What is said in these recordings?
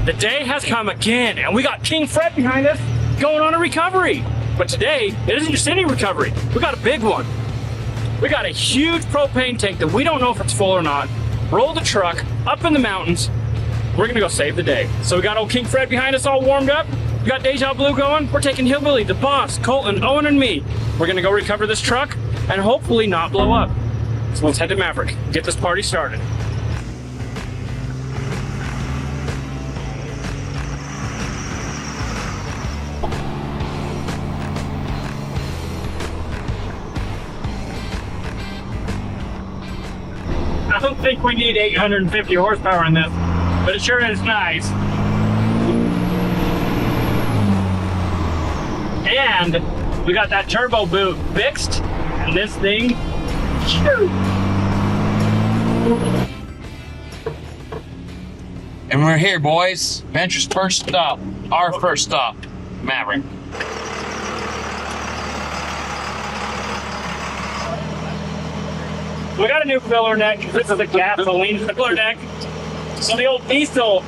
The day has come again, and we got King Fred behind us going on a recovery. But today, it isn't just any recovery. We got a big one. We got a huge propane tank that we don't know if it's full or not. Roll the truck up in the mountains. We're gonna go save the day. So we got old King Fred behind us all warmed up. We got Deja Blue going. We're taking Hillbilly, the boss, Colton, Owen, and me. We're gonna go recover this truck and hopefully not blow up. So let's head to Maverick, get this party started. I don't think we need 850 horsepower in this, but it sure is nice. And we got that turbo boot fixed, and this thing, shoot. And we're here, boys. Venture's first stop, our first stop, Maverick. We got a new filler neck. This is a gasoline filler neck. So the old diesel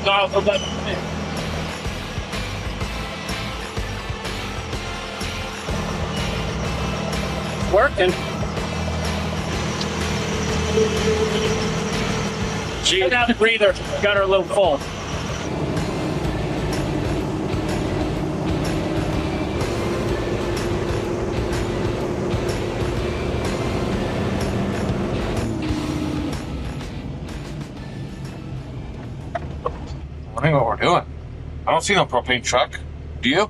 nozzle doesn't fit. Working. She's out the breather. Got her a little full. I don't know what we're doing. I don't see no propane truck. Do you?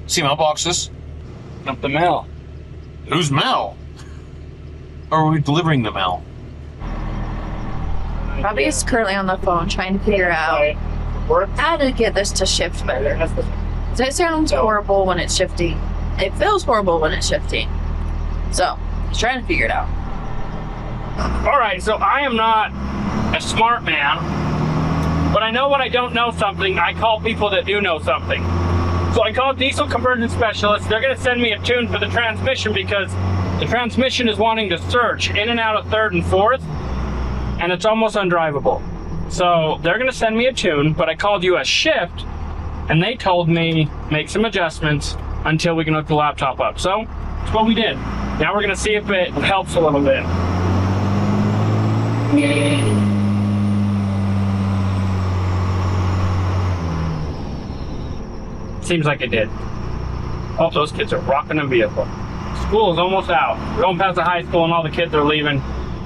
See mailboxes? Up the mail. Who's Mel? Or are we delivering the mail? Robby is currently on the phone trying to figure out how to get this to shift better. So it sounds horrible when it's shifting. It feels horrible when it's shifting. So he's trying to figure it out. All right, so I am not a smart man, but I know when I don't know something, I call people that do know something. So I called diesel conversion specialists. They're gonna send me a tune for the transmission because the transmission is wanting to surge in and out of third and fourth, and it's almost undrivable. So they're gonna send me a tune, but I called US Shift, and they told me make some adjustments until we can hook the laptop up. So that's what we did. Now we're gonna see if it helps a little bit. Seems like it did. Oh, those kids are rocking a vehicle. School is almost out. We're going past the high school and all the kids are leaving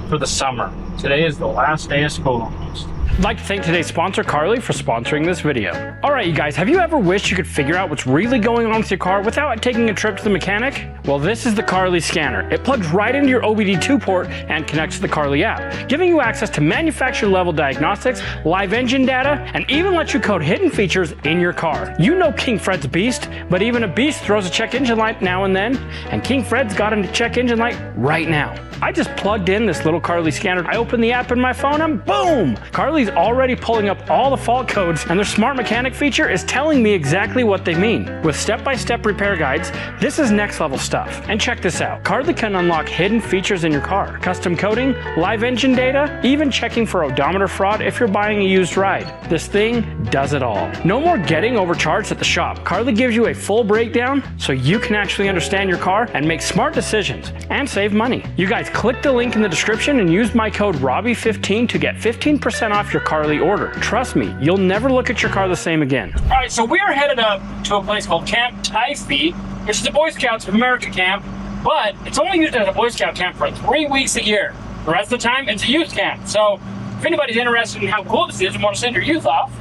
for the summer. Today is the last day of school almost. I'd like to thank today's sponsor, Carly, for sponsoring this video. All right, you guys, have you ever wished you could figure out what's really going on with your car without taking a trip to the mechanic? Well, this is the Carly scanner. It plugs right into your OBD2 port and connects to the Carly app, giving you access to manufacturer level diagnostics, live engine data, and even lets you code hidden features in your car. You know King Fred's a beast, but even a beast throws a check engine light now and then, and King Fred's got a check engine light right now. I just plugged in this little Carly scanner. I opened the app in my phone and boom! Carly's already pulling up all the fault codes, and their smart mechanic feature is telling me exactly what they mean. With step-by-step repair guides, this is next level stuff. And check this out. Carly can unlock hidden features in your car. Custom coding, live engine data, even checking for odometer fraud if you're buying a used ride. This thing does it all. No more getting overcharged at the shop. Carly gives you a full breakdown so you can actually understand your car and make smart decisions and save money. You guys click the link in the description and use my code Robby15 to get 15% off your Carly order. Trust me, you'll never look at your car the same again. All right, so we are headed up to a place called Camp Typee, which is a Boy Scouts of America camp, but it's only used as a Boy Scout camp for 3 weeks a year. The rest of the time, it's a youth camp. So if anybody's interested in how cool this is and want to send your youth off,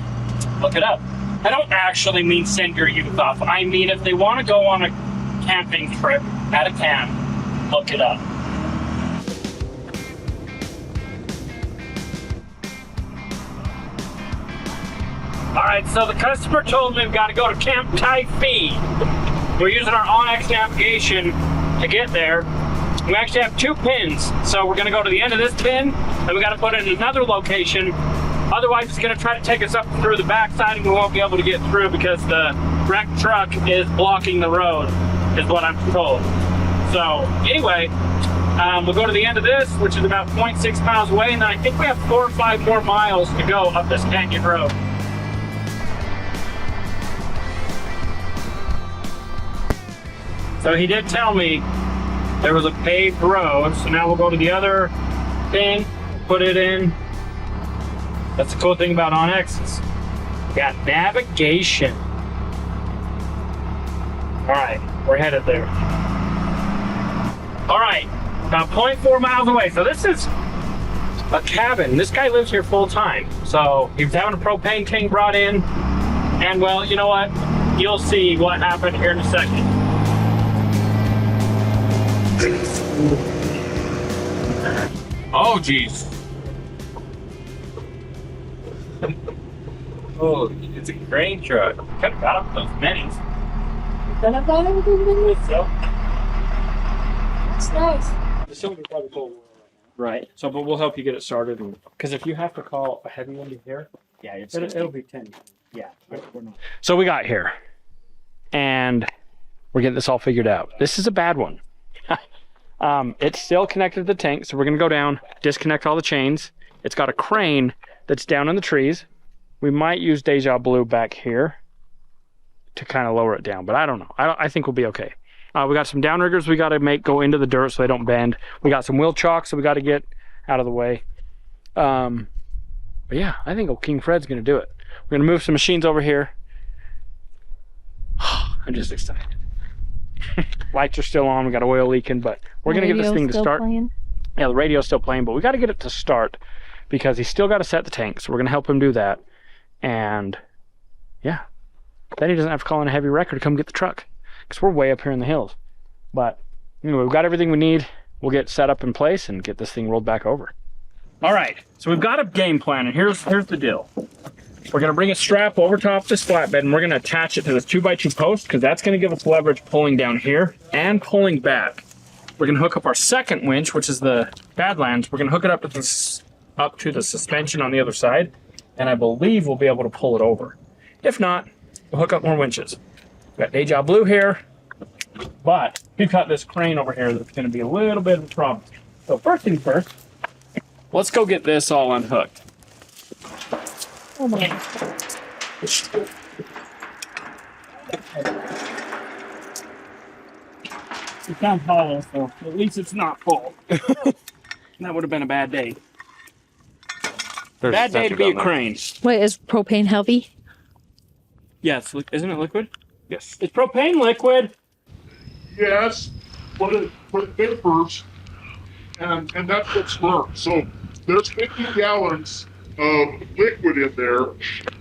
look it up. I don't actually mean send your youth off. I mean if they want to go on a camping trip at a camp, look it up. All right, so the customer told me we've got to go to Camp Typee. We're using our Onyx navigation to get there. We actually have 2 pins, so we're gonna go to the end of this pin, and we gotta put it in another location. Otherwise, it's gonna try to take us up through the backside, and we won't be able to get through because the wrecked truck is blocking the road, is what I'm told. So anyway, We'll go to the end of this, which is about 0.6 miles away, and then I think we have 4 or 5 more miles to go up this canyon road. So he did tell me there was a paved road, so now we'll go to the other thing, put it in. That's the cool thing about OnX. We got navigation. All right, we're headed there. All right, about 0.4 miles away. So this is a cabin. This guy lives here full time. So he was having a propane tank brought in. And well, you know what? You'll see what happened here in a second. Oh, jeez. Oh, it's a grain truck. Could have got up those minis. So, It's nice. the cylinder probably cold. Right. So, but we'll help you get it started. Because if you have to call a heavy one to here, yeah, it'll be 10. Yeah. So we got here, and we're getting this all figured out. This is a bad one. It's still connected to the tank, so we're gonna go down, disconnect all the chains. It's got a crane that's down in the trees. We might use Deja Blue back here to kind of lower it down, but I don't know. I think we'll be okay. We got some downriggers we got to make go into the dirt so they don't bend. We got some wheel chocks that we got to get out of the way. But yeah, I think King Fred's gonna do it. We're gonna move some machines over here. I'm just excited. Lights are still on. We got oil leaking, but we're gonna get this thing to start. Playing? Yeah, the radio's still playing, but we got to get it to start because he's still got to set the tank. So we're gonna help him do that, and yeah, then he doesn't have to call in a heavy wrecker to come get the truck because we're way up here in the hills. But anyway, we've got everything we need. We'll get set up in place and get this thing rolled back over. All right, so we've got a game plan, and here's the deal. We're gonna bring a strap over top this flatbed, and we're gonna attach it to this 2x2 post because that's gonna give us leverage pulling down here and pulling back. We're gonna hook up our second winch, which is the Badlands. We're gonna hook it up to the suspension on the other side, and I believe we'll be able to pull it over. If not, we'll hook up more winches. We've got Deja Blue here, but we've got this crane over here that's gonna be a little bit of a problem. So first things first, let's go get this all unhooked. Oh my. It sounds hollow, so at least it's not full. That would have been a bad day. Bad day to be a crane. Wait, is propane heavy? Yes, isn't it liquid? Yes. It's propane liquid. Yes, but it differs, and that's what's learned. So there's 50 gallons of liquid in there,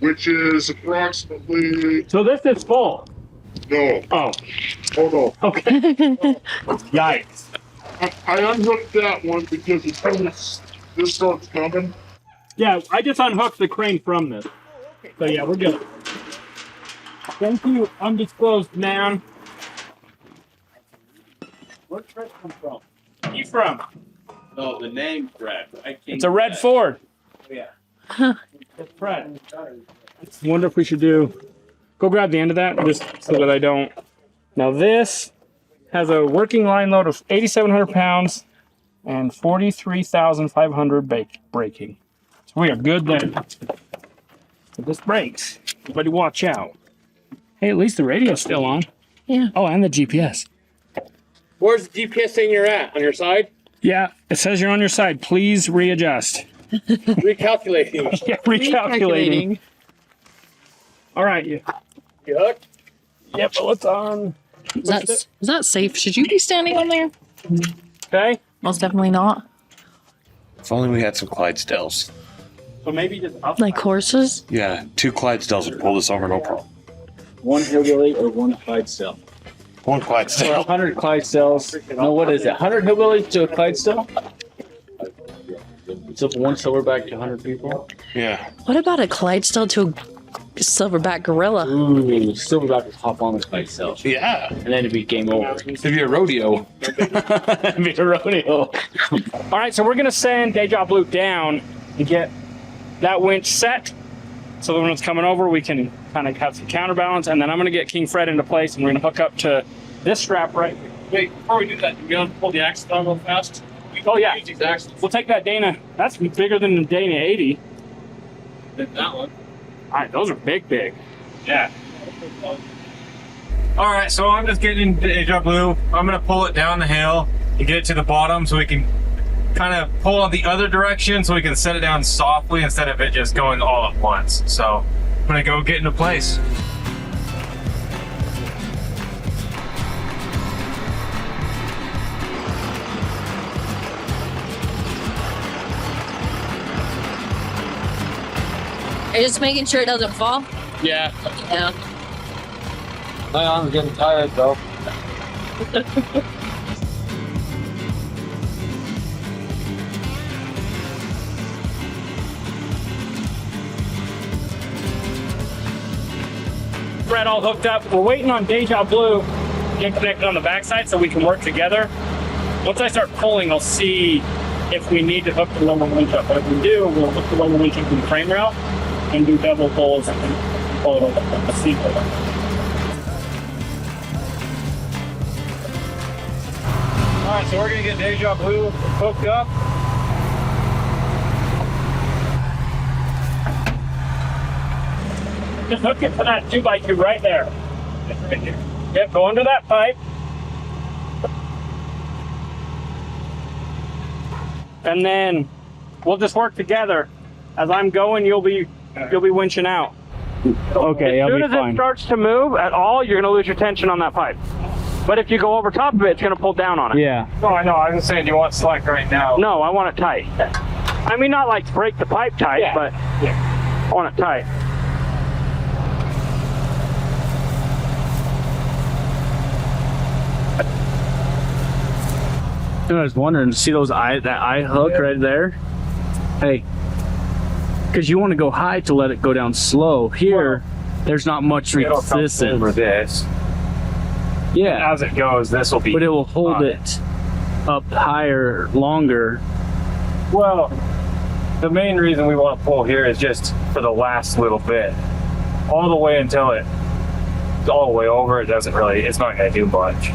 which is approximately, So this is full. no, Oh, hold on. okay. Yikes. I unhooked that one because as soon as this starts coming, Yeah, I just unhooked the crane from this. So yeah, we're good. Thank you, undisclosed man. Where'd Fred come from? Where you from? No, the name Fred. It's a red Ford. Oh, yeah. It's Fred. I wonder if we should go grab the end of that just so that I don't. Now this has a working line load of 8,700 pounds and 43,500 braking. So we are good there. If this breaks, everybody watch out. Hey, at least the radio's still on. Yeah. Oh, and the GPS. Where's the GPS saying you're at? On your side? Yeah, it says you're on your side. Please readjust. Recalculating. Yeah, recalculating. All right, you hooked? Yep, but what's on? Is that safe? Should you be standing on there? Okay. Most definitely not. If only we had some Clydesdales. So maybe just up. Like horses? Yeah, 2 Clydesdales would pull this over, no problem. One hillbilly or one Clydesdale? 1 So Clydesdale. 100 Clydesdales. No, what is it? 100 hillbillies to a Clydesdale? So from one silverback to 100 people? Yeah. What about a Clydesdale to a silverback gorilla? Ooh, silverback would hop on the Clydesdale. Yeah. And then it'd be game over. It'd be a rodeo. It'd be a rodeo. All right, so we're gonna send Deja Blue down and get that winch set, so that when it's coming over, we can kind of have some counterbalance. And then I'm gonna get King Fred into place, and we're gonna hook up to this strap right Wait, before we do that, do we want to pull the axle down real fast? Oh, yeah. Use these axles. We'll take that Dana. That's bigger than the Dana 80. That one. All right, those are big. Yeah. All right, so I'm just getting Deja Blue. I'm gonna pull it down the hill and get it to the bottom so we can kind of pull it the other direction so we can set it down softly instead of it just going all at once. So I'm gonna go get into place. Are you just making sure it doesn't fall? Yeah. Yeah. My arm's getting tired though. Brad all hooked up. We're waiting on Deja Blue to get connected on the backside so we can work together. Once I start pulling, I'll see if we need to hook the lower winch up. But if we do, we'll hook the lower winch up to the frame rail and do double pulls and pull it over the seat. All right, so we're gonna get Deja Blue hooked up. Just hook it to that 2x2 right there. It's right here. Yep, go under that pipe. And then we'll just work together. As I'm going, you'll be winching out. Okay, As I'll soon be as fine. it starts to move at all, you're gonna lose your tension on that pipe. But if you go over top of it, it's gonna pull down on it. Yeah. No, I know. I was just saying, do you want slack right now? No, I want it tight. I mean, not like break the pipe tight, Yeah. but I want it tight. I was wondering, see that eye hook right there? Hey, because you want to go high to let it go down slow. Here, there's not much It'll come over resistance. this. Yeah, As it goes, this will be. but it will hold on it up higher longer. Well, the main reason we want to pull here is just for the last little bit. All the way until it's all the way over, it's not going to do much.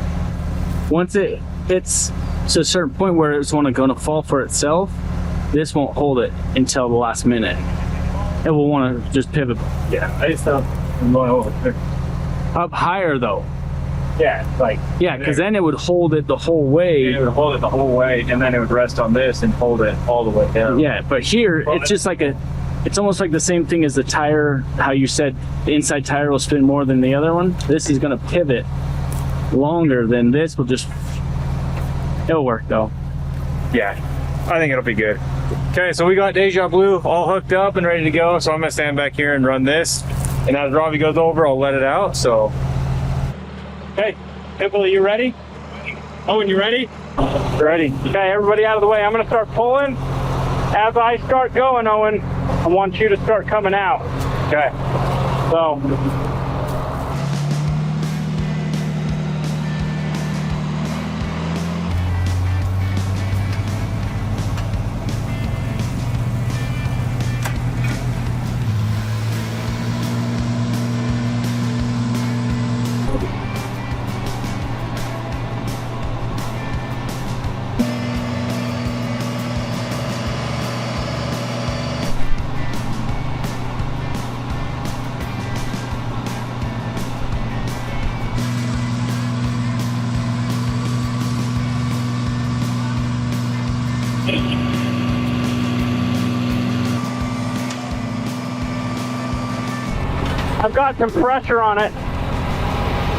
Once it hits to a certain point where it's going to fall for itself, this won't hold it until the last minute. It will want to just pivot Yeah, I just thought I'm going over there. up higher though. Yeah, like. Yeah, because then it would hold it the whole way. It would hold it the whole way, and then it would rest on this and hold it all the way down. Yeah, but here it's just like it's almost like the same thing as the tire. How you said the inside tire will spin more than the other one. This is going to pivot longer than this. It'll work though. Yeah, I think it'll be good. Okay, so we got Deja Blue all hooked up and ready to go. So I'm gonna stand back here and run this, and as Robby goes over, I'll let it out. So. Okay, Pitbull, are you ready? Owen, you ready? Ready? Okay, everybody out of the way. I'm gonna start pulling. As I start going, Owen, I want you to start coming out. Okay. So. I've got some pressure on it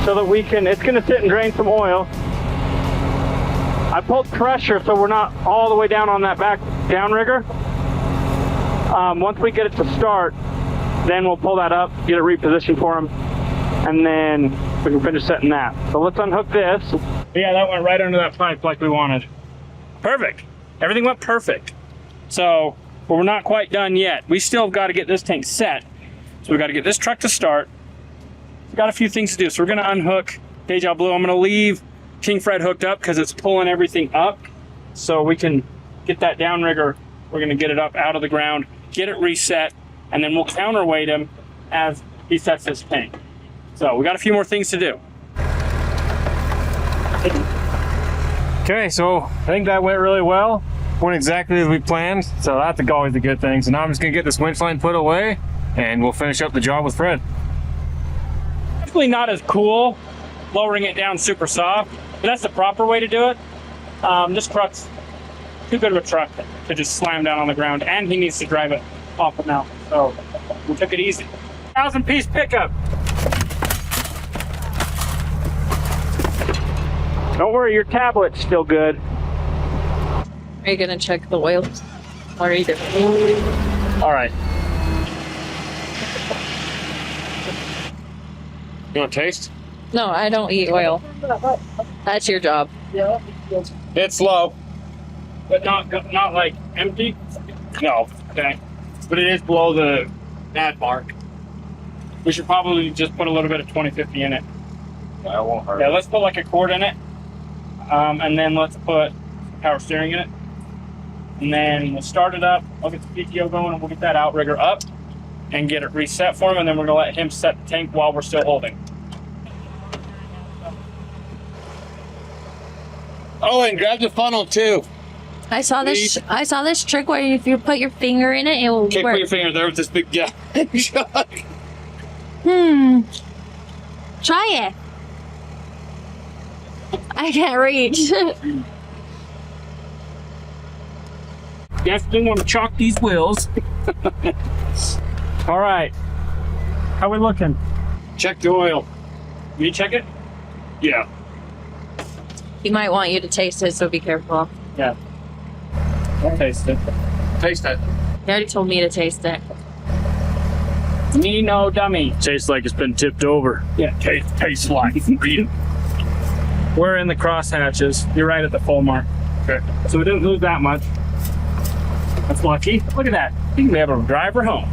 so that it's gonna sit and drain some oil. I pulled pressure so we're not all the way down on that back downrigger. Once we get it to start, then we'll pull that up, get it repositioned for him, and then we can finish setting that. So let's unhook this. Yeah, that went right under that pipe like we wanted. Perfect. Everything went perfect. So, but we're not quite done yet. We still got to get this tank set. So we got to get this truck to start. We've got a few things to do. So we're going to unhook Deja Blue. I'm going to leave King Fred hooked up because it's pulling everything up. So we can get that downrigger. We're going to get it up out of the ground, get it reset, and then we'll counterweight him as he sets his tank. So we got a few more things to do. Okay, so I think that went really well. Went exactly as we planned, so that's always a good thing. So now I'm just gonna get this winch line put away and we'll finish up the job with Fred. Definitely not as cool lowering it down super soft, but that's the proper way to do it. This truck's too good of a truck to just slam down on the ground, and he needs to drive it off the mountain. So we took it easy. 1,000-piece pickup. Don't worry, your tablet's still good. Are you gonna check the oil? What are you doing? All right. You want to taste? No, I don't eat oil. That's your job. It's low. But not like empty? No, Okay. but it is below the ad mark. We should probably just put a little bit of 2050 in it. That won't hurt. Yeah, let's put like a quart in it. And then let's put power steering in it. And then we'll start it up. I'll get the PTO going and we'll get that outrigger up and get it reset for him. And then we're gonna let him set the tank while we're still holding. Oh, and grab the funnel too. I saw this. I saw this trick where if you put your finger in it, it will Okay, work. put your finger there with this big gap. Try it. I can't reach. Definitely want to chalk these wheels. All right. How we looking? Check the oil. You check it? Yeah. He might want you to taste it, so be careful. Yeah. I'll taste it. Taste that. He already told me to taste it. Me no dummy. Tastes like it's been tipped over. Yeah, tastes like. We're in the crosshatches. You're right at the full mark. Okay. So we didn't lose that much. That's lucky. Look at that. You can be able to drive her home.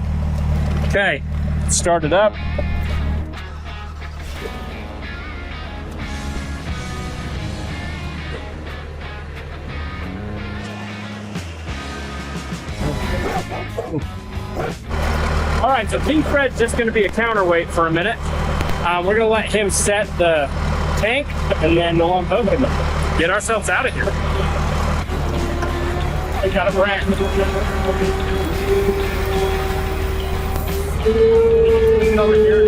Okay, start it up. All right, so Pink Fred's just gonna be a counterweight for a minute. We're gonna let him set the tank and then we'll unhook him. Get ourselves out of here. I got a brand. Over here.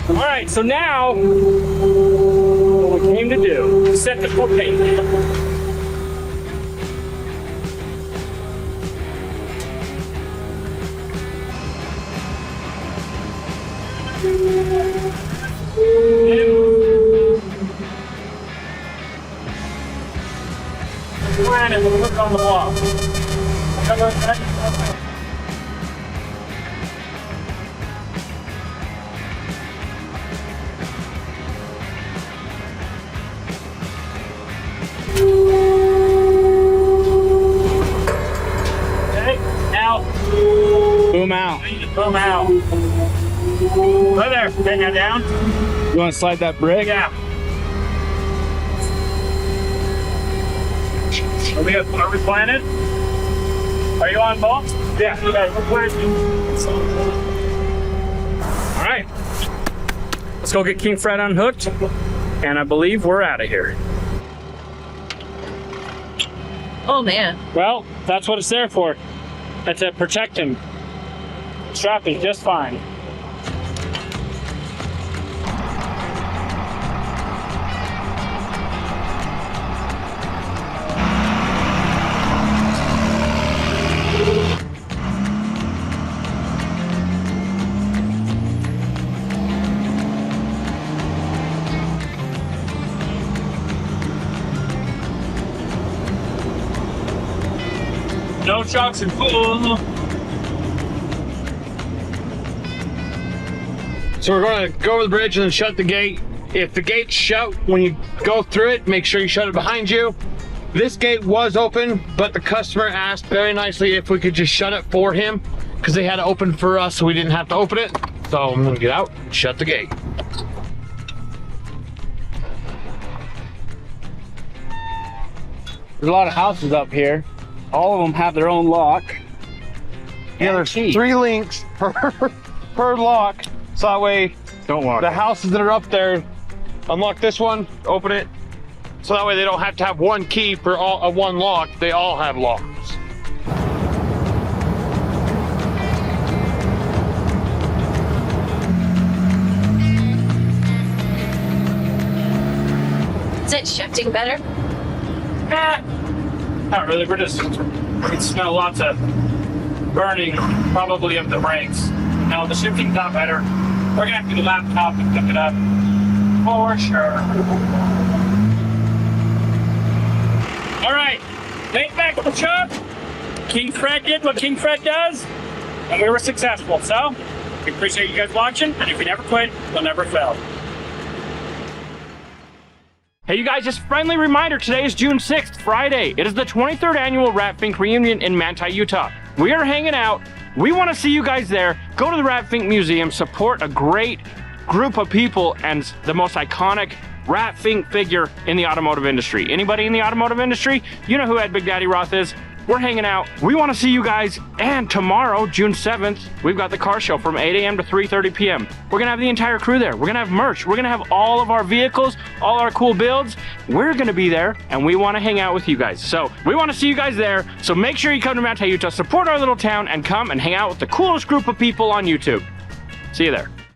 All right, so now what we came to do, set the propane. Planet, we'll look on the wall. Come on, back. Okay, out. Boom out. Boom out. Right there. Bend that down. You want to slide that brick? Yeah. Are we planted? Are you on both? Yeah. Okay, we're planted. All right. Let's go get King Fred unhooked, and I believe we're out of here. Oh man. Well, that's what it's there for. That's to protect him. Strap is just fine. No shocks and full. So we're going to go over the bridge and then shut the gate. If the gate's shut when you go through it, make sure you shut it behind you. This gate was open, but the customer asked very nicely if we could just shut it for him because they had to open for us so we didn't have to open it. So I'm going to get out and shut the gate. There's a lot of houses up here. All of them have their own lock. Yeah, there's 3 links per lock. So that way, Don't lock the it. houses that are up there, unlock this one, open it. So that way they don't have to have one key for one lock. They all have locks. Is it shifting better? Not really. We can smell lots of burning, probably of the brakes. Now the shifting's not better. We're gonna have to do the laptop and pick it up for sure. All right, Layton back at the truck. King Fred did what King Fred does, and we were successful. So we appreciate you guys watching, and if you never quit, you'll never fail. Hey you guys, just a friendly reminder, today is June 6th, Friday. It is the 23rd Annual Rat Fink Reunion in Manti, Utah. We are hanging out. We want to see you guys there. Go to the Rat Fink Museum, support a great group of people and the most iconic Rat Fink figure in the automotive industry. Anybody in the automotive industry, you know who Ed Big Daddy Roth is. We're hanging out. We want to see you guys. And tomorrow, June 7th, we've got the car show from 8 a.m. to 3:30 p.m. We're going to have the entire crew there. We're going to have merch. We're going to have all of our vehicles, all our cool builds. We're going to be there, and we want to hang out with you guys. So we want to see you guys there. So make sure you come to Manti, Utah, support our little town, and come and hang out with the coolest group of people on YouTube. See you there.